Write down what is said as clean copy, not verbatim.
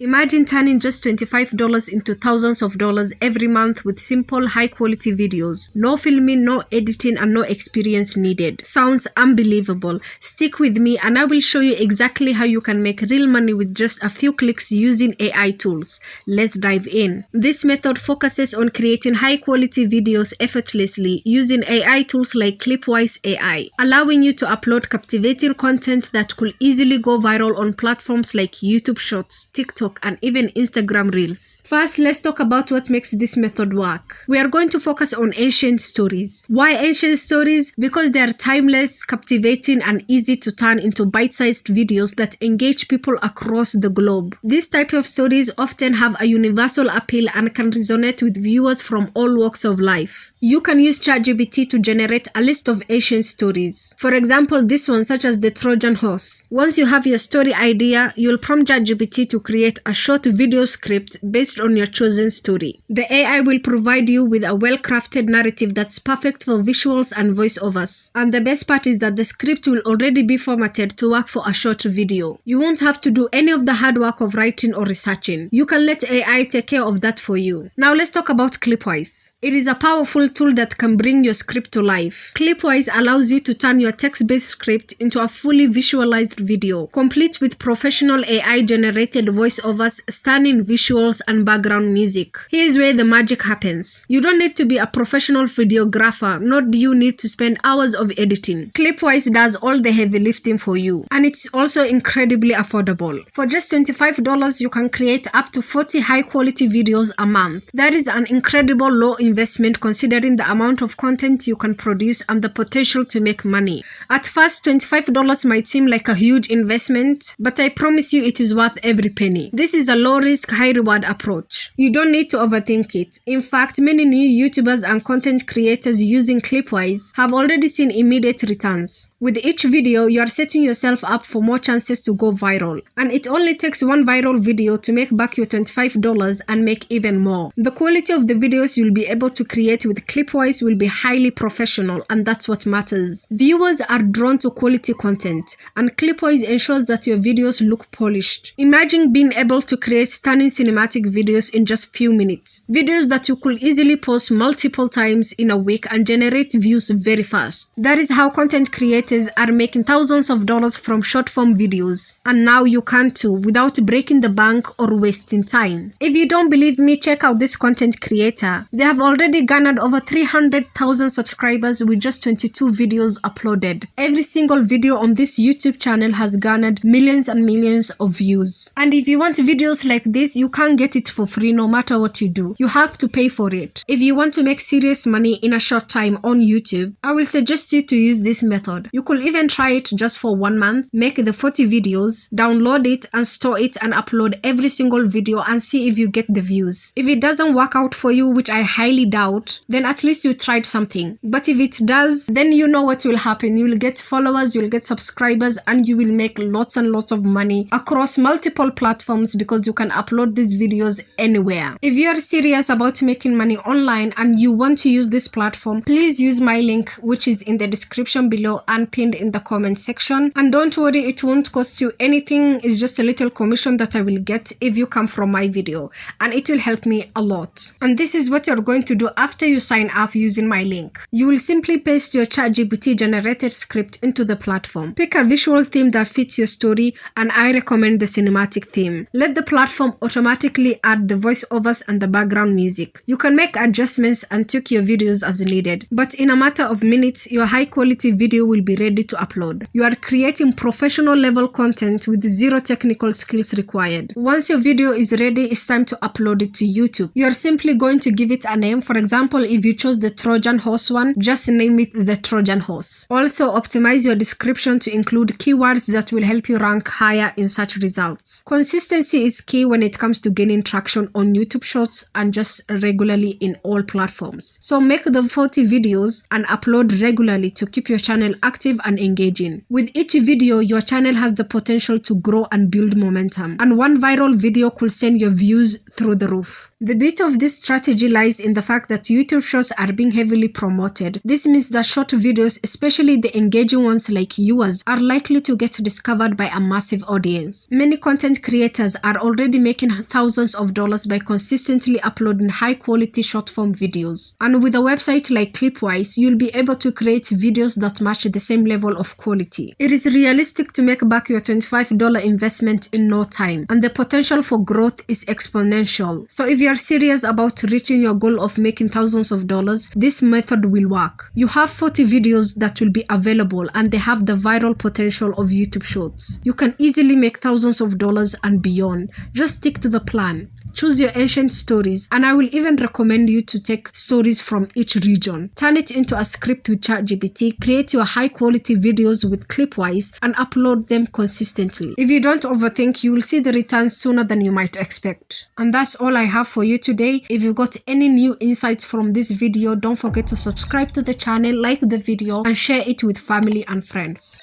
Imagine turning just $25 into thousands of dollars every month with simple, high-quality videos. No filming, no editing, and no experience needed. Sounds unbelievable. Stick with me and I will show you exactly how you can make real money with just a few clicks using AI tools. Let's dive in. This method focuses on creating high-quality videos effortlessly using AI tools like clipwise AI, allowing you to upload captivating content that could easily go viral on platforms like YouTube Shorts, TikTok, and even Instagram Reels. First, let's talk about what makes this method work. We are going to focus on ancient stories. Why ancient stories? Because they are timeless, captivating, and easy to turn into bite-sized videos that engage people across the globe. These types of stories often have a universal appeal and can resonate with viewers from all walks of life. You can use ChatGPT to generate a list of ancient stories. For example, this one, such as the Trojan horse. Once you have your story idea, you'll prompt ChatGPT to create a short video script based on your chosen story. The AI will provide you with a well-crafted narrative that's perfect for visuals and voiceovers. And the best part is that the script will already be formatted to work for a short video. You won't have to do any of the hard work of writing or researching. You can let AI take care of that for you. Now let's talk about clipwise. It is a powerful tool that can bring your script to life. Clipwise allows you to turn your text-based script into a fully visualized video, complete with professional AI-generated voiceovers, stunning visuals, and background music. Here's where the magic happens. You don't need to be a professional videographer, nor do you need to spend hours of editing. Clipwise does all the heavy lifting for you, and it's also incredibly affordable. For just $25, you can create up to 40 high-quality videos a month. That is an incredible low investment considering the amount of content you can produce and the potential to make money. At first, $25 might seem like a huge investment, but I promise you it is worth every penny. This is a low-risk, high-reward approach. You don't need to overthink it. In fact, many new YouTubers and content creators using Clipwise have already seen immediate returns. With each video, you are setting yourself up for more chances to go viral. And it only takes one viral video to make back your $25 and make even more. The quality of the videos you'll be able to create with Clipwise will be highly professional, and that's what matters. Viewers are drawn to quality content, and Clipwise ensures that your videos look polished. Imagine being able to create stunning cinematic videos in just few minutes. Videos that you could easily post multiple times in a week and generate views very fast. That is how content creators are making thousands of dollars from short-form videos. And now you can too, without breaking the bank or wasting time. If you don't believe me, check out this content creator. They have already garnered over 300,000 subscribers with just 22 videos uploaded. Every single video on this YouTube channel has garnered millions and millions of views. And if you want videos like this, you can't get it for free no matter what you do. You have to pay for it. If you want to make serious money in a short time on YouTube, I will suggest you to use this method. You could even try it just for 1 month, make the 40 videos, download it and store it and upload every single video and see if you get the views. If it doesn't work out for you, which I highly doubt, then at least you tried something. But if it does, then you know what will happen. You will get followers, you will get subscribers, and you will make lots and lots of money across multiple platforms because you can upload these videos anywhere. If you are serious about making money online and you want to use this platform, please use my link, which is in the description below and pinned in the comment section. And don't worry, it won't cost you anything. It's just a little commission that I will get if you come from my video, and it will help me a lot. And this is what you're going to do after you sign up using my link. You will simply paste your ChatGPT generated script into the platform. Pick a visual theme that fits your story, and I recommend the cinematic theme. Let the platform automatically add the voiceovers and the background music. You can make adjustments and tweak your videos as needed, but in a matter of minutes, your high quality video will be ready to upload. You are creating professional level content with zero technical skills required. Once your video is ready, it's time to upload it to YouTube. You are simply going to give it a name. For example, if you chose the Trojan horse one, just name it the Trojan horse. Also, optimize your description to include keywords that will help you rank higher in search results. Consistency is key when it comes to gaining traction on YouTube Shorts and just regularly in all platforms. So make the 40 videos and upload regularly to keep your channel active and engaging. With each video, your channel has the potential to grow and build momentum, and one viral video could send your views through the roof. The beauty of this strategy lies in the fact that YouTube Shorts are being heavily promoted. This means that short videos, especially the engaging ones like yours, are likely to get discovered by a massive audience. Many content creators are already making thousands of dollars by consistently uploading high-quality short-form videos. And with a website like clipwise, you'll be able to create videos that match the same level of quality. It is realistic to make back your $25 investment in no time, and the potential for growth is exponential. So if you are serious about reaching your goal of making thousands of dollars, this method will work. You have 40 videos that will be available, and they have the viral potential of YouTube Shorts. You can easily make thousands of dollars and beyond. Just stick to the plan. Choose your ancient stories, and I will even recommend you to take stories from each region. Turn it into a script with ChatGPT, create your high-quality videos with clipwise, and upload them consistently. If you don't overthink, you will see the returns sooner than you might expect. And that's all I have for you today. If you got any new insights from this video, don't forget to subscribe to the channel, like the video, and share it with family and friends.